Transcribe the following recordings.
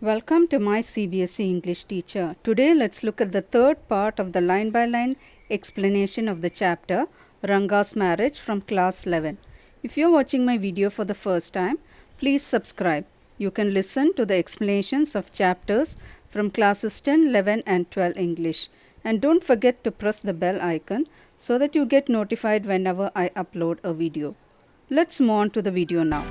Welcome to my CBSE English teacher. Today let's look at the third part of the line by line explanation of the chapter Ranga's marriage from class 11. If you're watching my video for the first time, please subscribe. You can listen to the explanations of chapters from classes 10, 11 and 12 English. And don't forget to press the bell icon so that you get notified whenever I upload a video. Let's move on to the video now.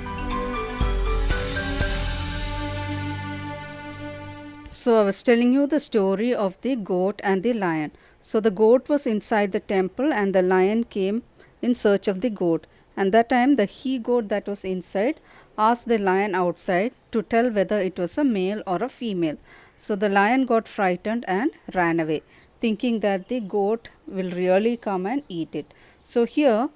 So I was telling you the story of the goat and the lion. So the goat was inside the temple and the lion came in search of the goat. And that time the he goat that was inside asked the lion outside to tell whether it was a male or a female. So the lion got frightened and ran away, thinking that the goat will really come and eat it. So here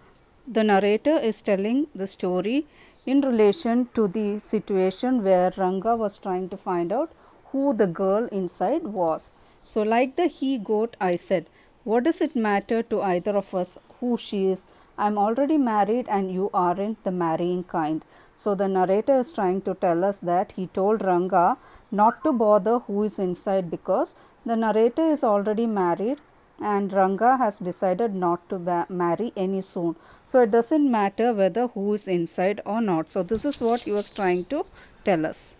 the narrator is telling the story in relation to the situation where Ranga was trying to find out who the girl inside was. So like the he goat, I said, what does it matter to either of us who she is? I am already married and you aren't the marrying kind. So the narrator is trying to tell us that he told Ranga not to bother who is inside because the narrator is already married and Ranga has decided not to marry any soon. So it doesn't matter whether who is inside or not. So this is what he was trying to tell us.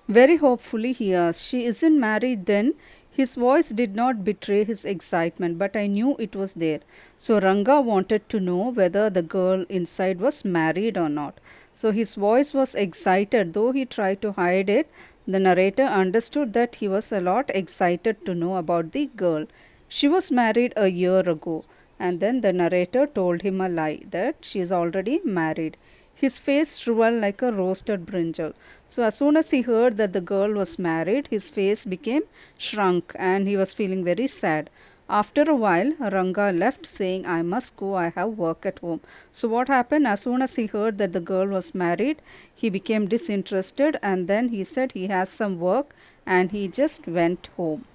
Very hopefully he asked, she isn't married then? His voice did not betray his excitement, but I knew it was there. So Ranga wanted to know whether the girl inside was married or not. So his voice was excited, though he tried to hide it. The narrator understood that he was a lot excited to know about the girl. She was married a year ago, and then the narrator told him a lie that she is already married. His face shriveled like a roasted brinjal. So as soon as he heard that the girl was married, his face became shrunk and he was feeling very sad. After a while, Ranga left saying, I must go, I have work at home. So what happened? As soon as he heard that the girl was married, he became disinterested and then he said he has some work and he just went home.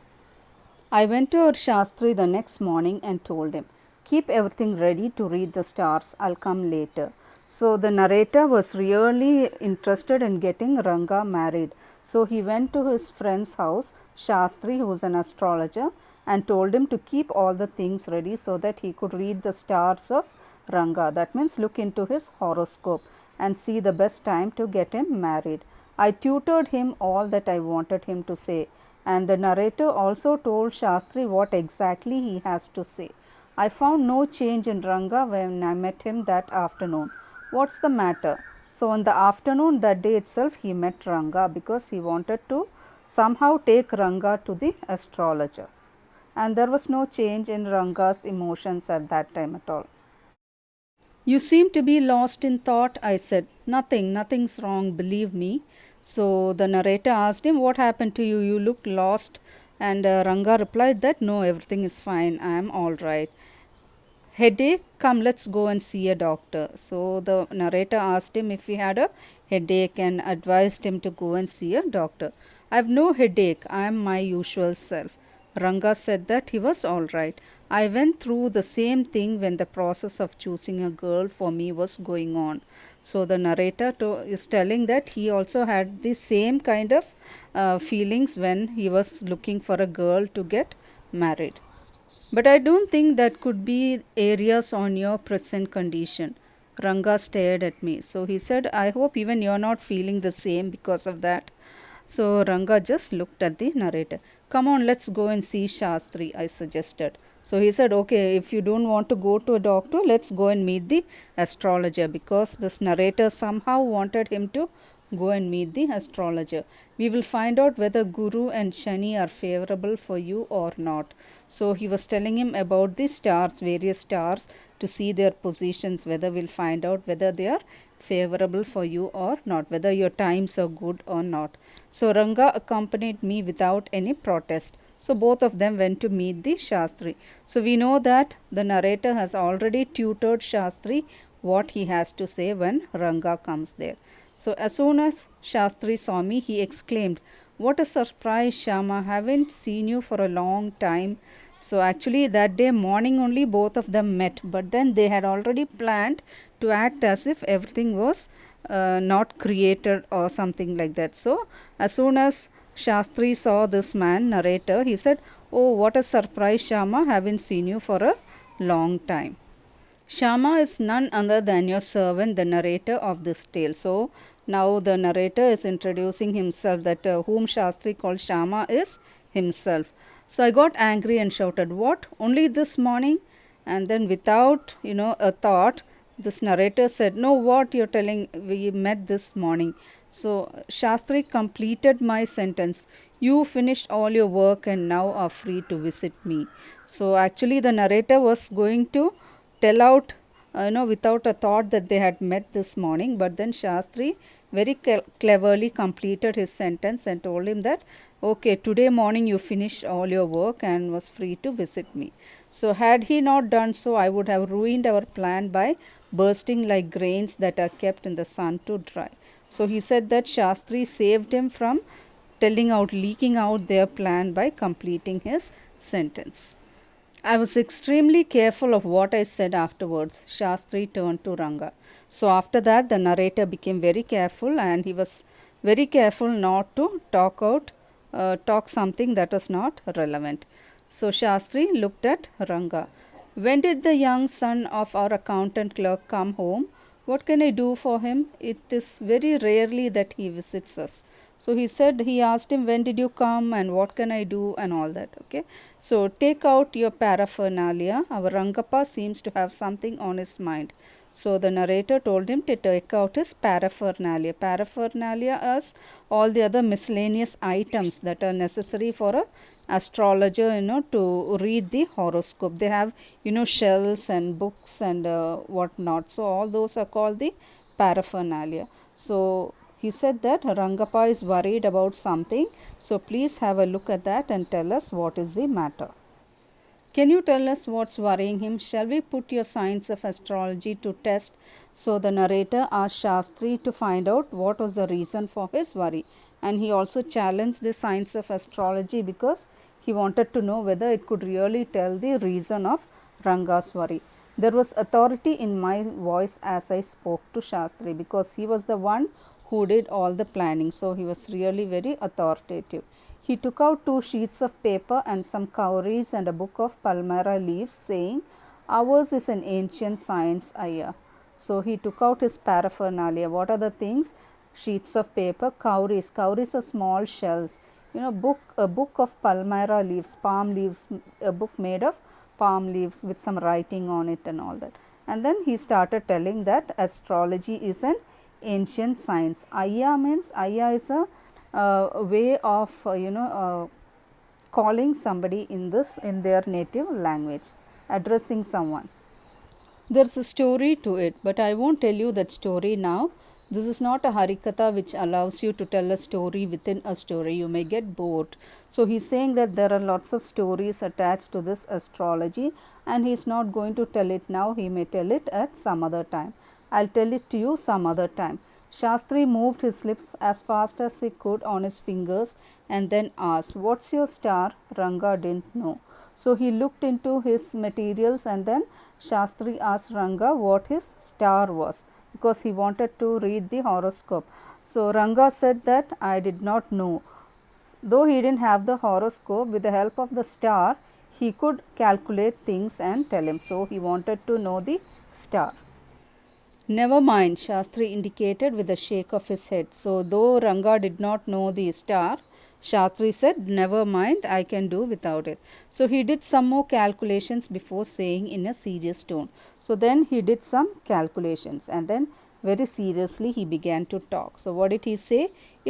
I went to our Shastri the next morning and told him, keep everything ready to read the stars, I'll come later. So the narrator was really interested in getting Ranga married. So he went to his friend's house, Shastri, who was an astrologer, and told him to keep all the things ready so that he could read the stars of Ranga. That means look into his horoscope and see the best time to get him married. I tutored him all that I wanted him to say, and the narrator also told Shastri what exactly he has to say. I found no change in Ranga when I met him that afternoon. What's the matter? So in the afternoon that day itself he met Ranga because he wanted to somehow take Ranga to the astrologer. And there was no change in Ranga's emotions at that time at all. You seem to be lost in thought, I said. Nothing's wrong, believe me. So the narrator asked him, what happened to you? You look lost. And Ranga replied that no, everything is fine, I am alright. Headache, come let's go and see a doctor. So the narrator asked him if he had a headache and advised him to go and see a doctor. I have no headache, I am my usual self. Ranga said that he was alright. I went through the same thing when the process of choosing a girl for me was going on. So the narrator is telling that he also had the same kind of feelings when he was looking for a girl to get married. But I don't think that could be areas on your present condition. Ranga stared at me. So he said, I hope even you're not feeling the same because of that. So Ranga just looked at the narrator. Come on, let's go and see Shastri, I suggested. So he said, okay, if you don't want to go to a doctor, let's go and meet the astrologer, because this narrator somehow wanted him to go and meet the astrologer. We will find out whether Guru and Shani are favorable for you or not. So he was telling him about the stars, various stars, to see their positions, whether we'll find out whether they are favorable for you or not, whether your times are good or not. So Ranga accompanied me without any protest. So both of them went to meet the Shastri. So we know that the narrator has already tutored Shastri what he has to say when Ranga comes there. So as soon as Shastri saw me, he exclaimed, what a surprise, Shama, haven't seen you for a long time. So actually that day morning only both of them met, but then they had already planned to act as if everything was not created or something like that. So as soon as Shastri saw this man, narrator, he said, "Oh, what a surprise, Shama, haven't seen you for a long time." Shama is none other than your servant, the narrator of this tale. So now the narrator is introducing himself, that whom Shastri called Shama is himself. So I got angry and shouted, "What? Only this morning?" And then without a thought, this narrator said, "No, what you're telling, we met this morning." So Shastri completed my sentence. "You finished all your work and now are free to visit me." So actually the narrator was going to tell out without a thought that they had met this morning, but then Shastri very cleverly completed his sentence and told him that, "Okay, today morning you finished all your work and was free to visit me." So had he not done so, I would have ruined our plan by bursting like grains that are kept in the sun to dry. So he said that Shastri saved him from leaking out their plan by completing his sentence. I was extremely careful of what I said afterwards. Shastri turned to Ranga. So after that, the narrator became very careful, and he was very careful not to talk something that was not relevant. So Shastri looked at Ranga. "When did the young son of our accountant clerk come home? What can I do for him? It is very rarely that he visits us." So he asked him, "When did you come and what can I do?" and all that. Okay. So take out your paraphernalia. Our Rangappa seems to have something on his mind. So the narrator told him to take out his paraphernalia. Paraphernalia is all the other miscellaneous items that are necessary for a astrologer, to read the horoscope. They have, shells and books and whatnot. So all those are called the paraphernalia. So he said that Rangappa is worried about something. So please have a look at that and tell us what is the matter. Can you tell us what's worrying him? Shall we put your science of astrology to test?" So the narrator asked Shastri to find out what was the reason for his worry. And he also challenged the science of astrology because he wanted to know whether it could really tell the reason of Ranga's worry. There was authority in my voice as I spoke to Shastri because he was the one who did all the planning. So he was really very authoritative. He took out 2 sheets of paper and some cowries and a book of palmyra leaves, saying, "Ours is an ancient science, Ayya." So he took out his paraphernalia. What are the things? Sheets of paper, cowries. Cowries are small shells. A book of palmyra leaves, palm leaves, a book made of palm leaves with some writing on it and all that. And then he started telling that astrology is an ancient science. Ayya is a way of calling somebody in their native language, addressing someone. There's a story to it, but I won't tell you that story now. This is not a harikatha which allows you to tell a story within a story. You may get bored. So he's saying that there are lots of stories attached to this astrology, and he's not going to tell it now. He may tell it at some other time. I'll tell it to you some other time. Shastri moved his lips as fast as he could on his fingers and then asked, "What's your star?" Ranga didn't know. So he looked into his materials, and then Shastri asked Ranga what his star was because he wanted to read the horoscope. So Ranga said that, "I did not know." Though he didn't have the horoscope, with the help of the star, he could calculate things and tell him. So he wanted to know the star. "Never mind," Shastri indicated with a shake of his head. So though Ranga did not know the star, Shastri said, "Never mind, I can do without it." So he did some more calculations before saying in a serious tone. So then he did some calculations and then very seriously he began to talk. So what did he say?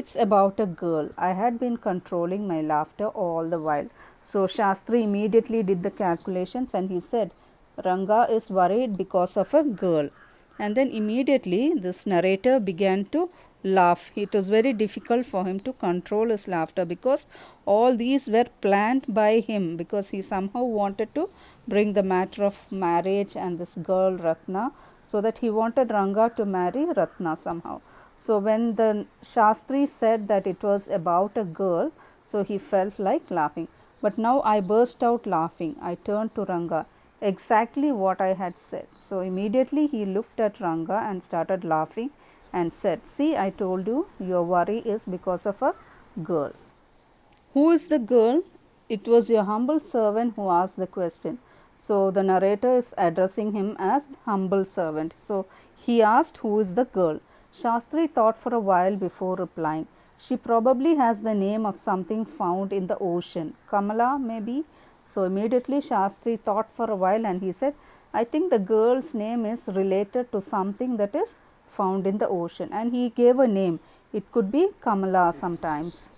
"It's about a girl." I had been controlling my laughter all the while. So Shastri immediately did the calculations and he said, "Ranga is worried because of a girl." And then immediately this narrator began to laugh. It was very difficult for him to control his laughter because all these were planned by him, because he somehow wanted to bring the matter of marriage and this girl Ratna, so that he wanted Ranga to marry Ratna somehow. So when the Shastri said that it was about a girl, so he felt like laughing. But now I burst out laughing. I turned to Ranga. Exactly what I had said. So immediately he looked at Ranga and started laughing and said, "See, I told you, your worry is because of a girl." Who is the girl? It was your humble servant who asked the question. So the narrator is addressing him as humble servant. So he asked, who is the girl? Shastri thought for a while before replying. She probably has the name of something found in the ocean. Kamala, maybe? So immediately Shastri thought for a while and he said, I think the girl's name is related to something that is found in the ocean. And he gave a name. It could be Kamala sometimes.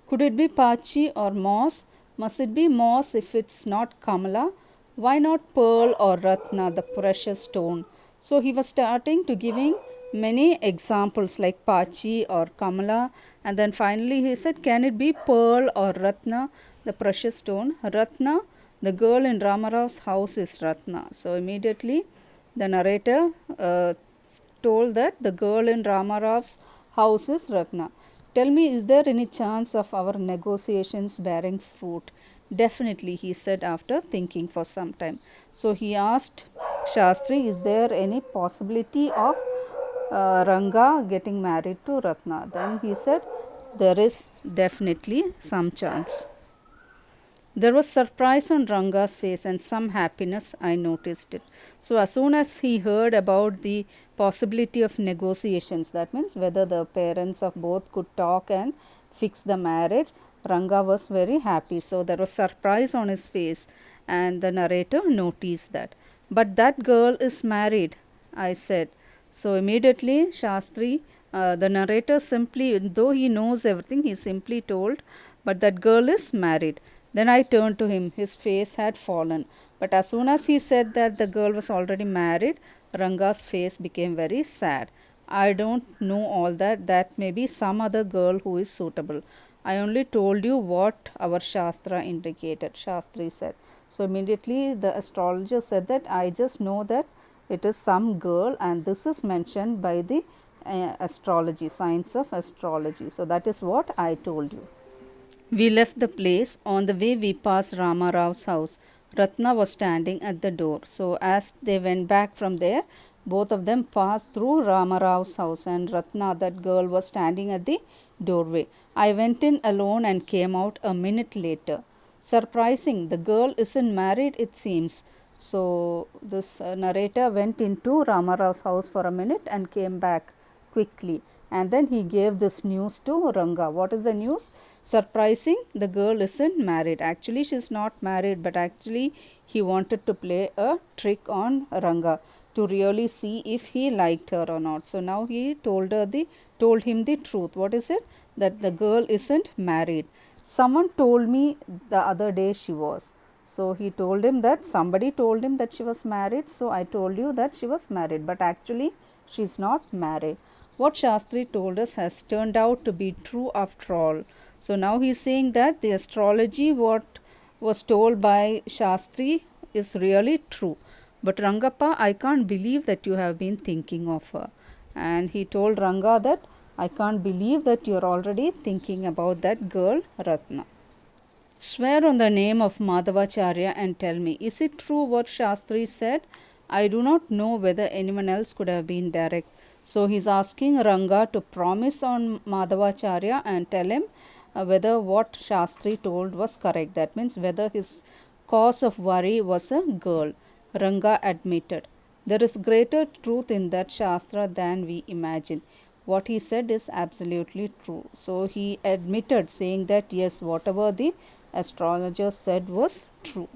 Could it be Pachi or Moss? Must it be Moss if it's not Kamala? Why not Pearl or Ratna, the precious stone? So he was starting to giving many examples like Pachi or Kamala, and then finally he said, can it be Pearl or Ratna, the precious stone? Ratna, the girl in Ramarav's house is Ratna. So immediately the narrator told that the girl in Ramarav's house is Ratna. Tell me, is there any chance of our negotiations bearing fruit? Definitely, he said after thinking for some time. So he asked Shastri, is there any possibility of Ranga getting married to Ratna? Then he said, there is definitely some chance. There was surprise on Ranga's face and some happiness. I noticed it. So, as soon as he heard about the possibility of negotiations, that means whether the parents of both could talk and fix the marriage, Ranga was very happy. So, there was surprise on his face, and the narrator noticed that. But that girl is married, I said. So, immediately Shastri, the narrator simply, though he knows everything, he simply told, but that girl is married. Then I turned to him. His face had fallen. But as soon as he said that the girl was already married, Ranga's face became very sad. I don't know all that. That may be some other girl who is suitable. I only told you what our Shastra indicated, Shastri said. So immediately the astrologer said that I just know that it is some girl and this is mentioned by the astrology, science of astrology. So that is what I told you. We left the place. On the way, we passed Rama Rav's house. Ratna was standing at the door. So, as they went back from there, both of them passed through Rama Rav's house, and Ratna, that girl, was standing at the doorway. I went in alone and came out a minute later. Surprising, the girl isn't married, it seems. So, this narrator went into Rama Rav's house for a minute and came back quickly. And then he gave this news to Ranga. What is the news? Surprising, the girl isn't married. Actually, she is not married, but actually, he wanted to play a trick on Ranga to really see if he liked her or not. So now he told him the truth. What is it? That the girl isn't married. Someone told me the other day she was. So he told him that somebody told him that she was married. So I told you that she was married, but actually she is not married. What Shastri told us has turned out to be true after all. So now he is saying that the astrology what was told by Shastri is really true. But Rangappa, I can't believe that you have been thinking of her. And he told Ranga that I can't believe that you are already thinking about that girl Ratna. Swear on the name of Madhavacharya and tell me, is it true what Shastri said? I do not know whether anyone else could have been direct. So he is asking Ranga to promise on Madhavacharya and tell him whether what Shastri told was correct. That means whether his cause of worry was a girl. Ranga admitted. There is greater truth in that Shastra than we imagine. What he said is absolutely true. So he admitted, saying that yes, whatever the astrologer said was true.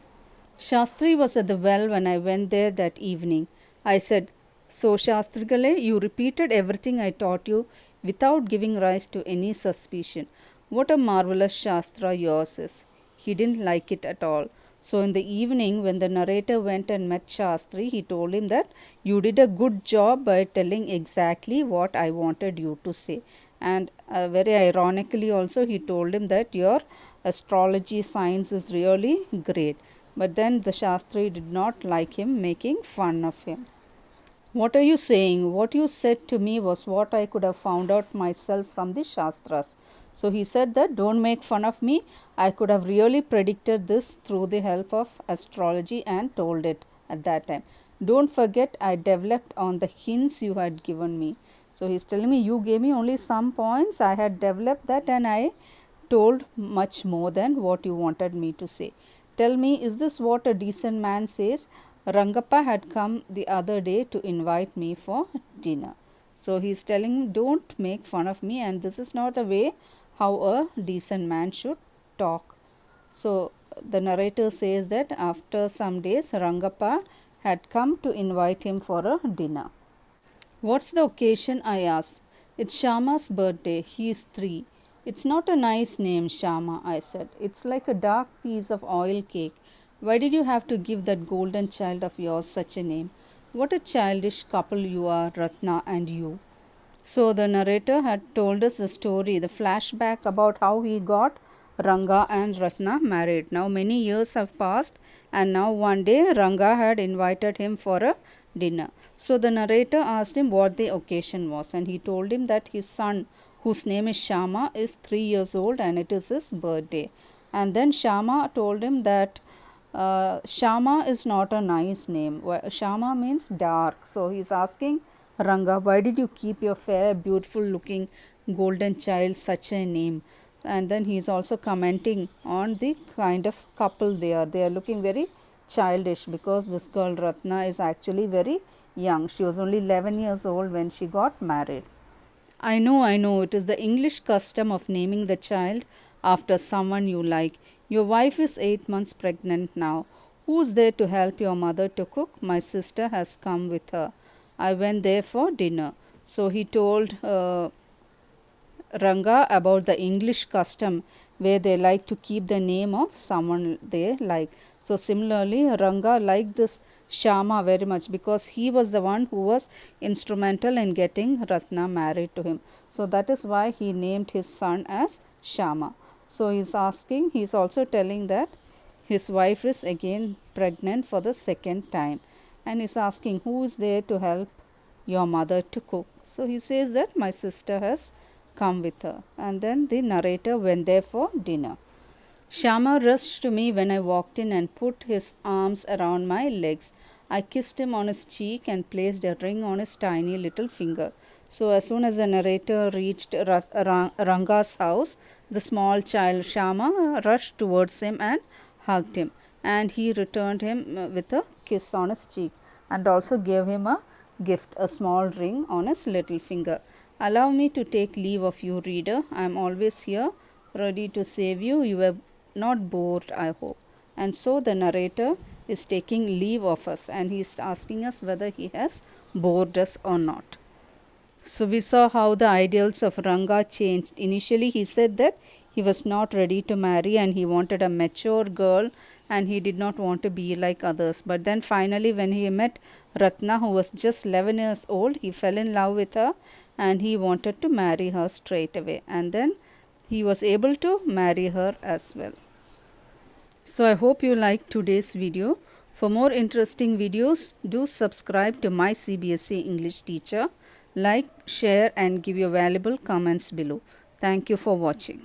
Shastri was at the well when I went there that evening. I said, so Shastrigale, you repeated everything I taught you without giving rise to any suspicion. What a marvelous Shastra yours is. He didn't like it at all. So in the evening when the narrator went and met Shastri, he told him that you did a good job by telling exactly what I wanted you to say. And very ironically also he told him that your astrology science is really great. But then the Shastri did not like him, making fun of him. What are you saying? What you said to me was what I could have found out myself from the Shastras. So he said that don't make fun of me. I could have really predicted this through the help of astrology and told it at that time. Don't forget I developed on the hints you had given me. So he's telling me you gave me only some points. I had developed that and I told much more than what you wanted me to say. Tell me, is this what a decent man says? Rangappa had come the other day to invite me for dinner. So he is telling, don't make fun of me, and this is not the way how a decent man should talk. So the narrator says that after some days, Rangappa had come to invite him for a dinner. What's the occasion? I asked. It's Shama's birthday. He is 3. It's not a nice name, Shama, I said. It's like a dark piece of oil cake. Why did you have to give that golden child of yours such a name? What a childish couple you are, Ratna and you. So the narrator had told us the story, the flashback about how he got Ranga and Ratna married. Now many years have passed, and now one day Ranga had invited him for a dinner. So the narrator asked him what the occasion was, and he told him that his son, whose name is Shama, is 3 years old and it is his birthday. And then Shama told him that Shama is not a nice name. Shama means dark. So he is asking Ranga, why did you keep your fair, beautiful looking golden child such a name? And then he is also commenting on the kind of couple they are. They are looking very childish because this girl Ratna is actually very young. She was only 11 years old when she got married. I know, it is the English custom of naming the child after someone you like. Your wife is 8 months pregnant now. Who's there to help your mother to cook? My sister has come with her. I went there for dinner. So he told Ranga about the English custom where they like to keep the name of someone they like. So similarly, Ranga liked this Shama very much because he was the one who was instrumental in getting Ratna married to him. So that is why he named his son as Shama. So he is also telling that his wife is again pregnant for the second time, and is asking who is there to help your mother to cook. So he says that my sister has come with her, and then the narrator went there for dinner. Shama rushed to me when I walked in and put his arms around my legs. I kissed him on his cheek and placed a ring on his tiny little finger. So as soon as the narrator reached Ranga's house, the small child Shama rushed towards him and hugged him, and he returned him with a kiss on his cheek and also gave him a gift, a small ring on his little finger. Allow me to take leave of you, reader. I am always here, ready to save you. You were not bored, I hope. And so the narrator is taking leave of us, and he is asking us whether he has bored us or not. So we saw how the ideals of Ranga changed. Initially he said that he was not ready to marry and he wanted a mature girl and he did not want to be like others. But then finally when he met Ratna, who was just 11 years old, he fell in love with her and he wanted to marry her straight away. And then he was able to marry her as well. So I hope you liked today's video. For more interesting videos, do subscribe to my CBSE English teacher. Like, share and give your valuable comments below. Thank you for watching.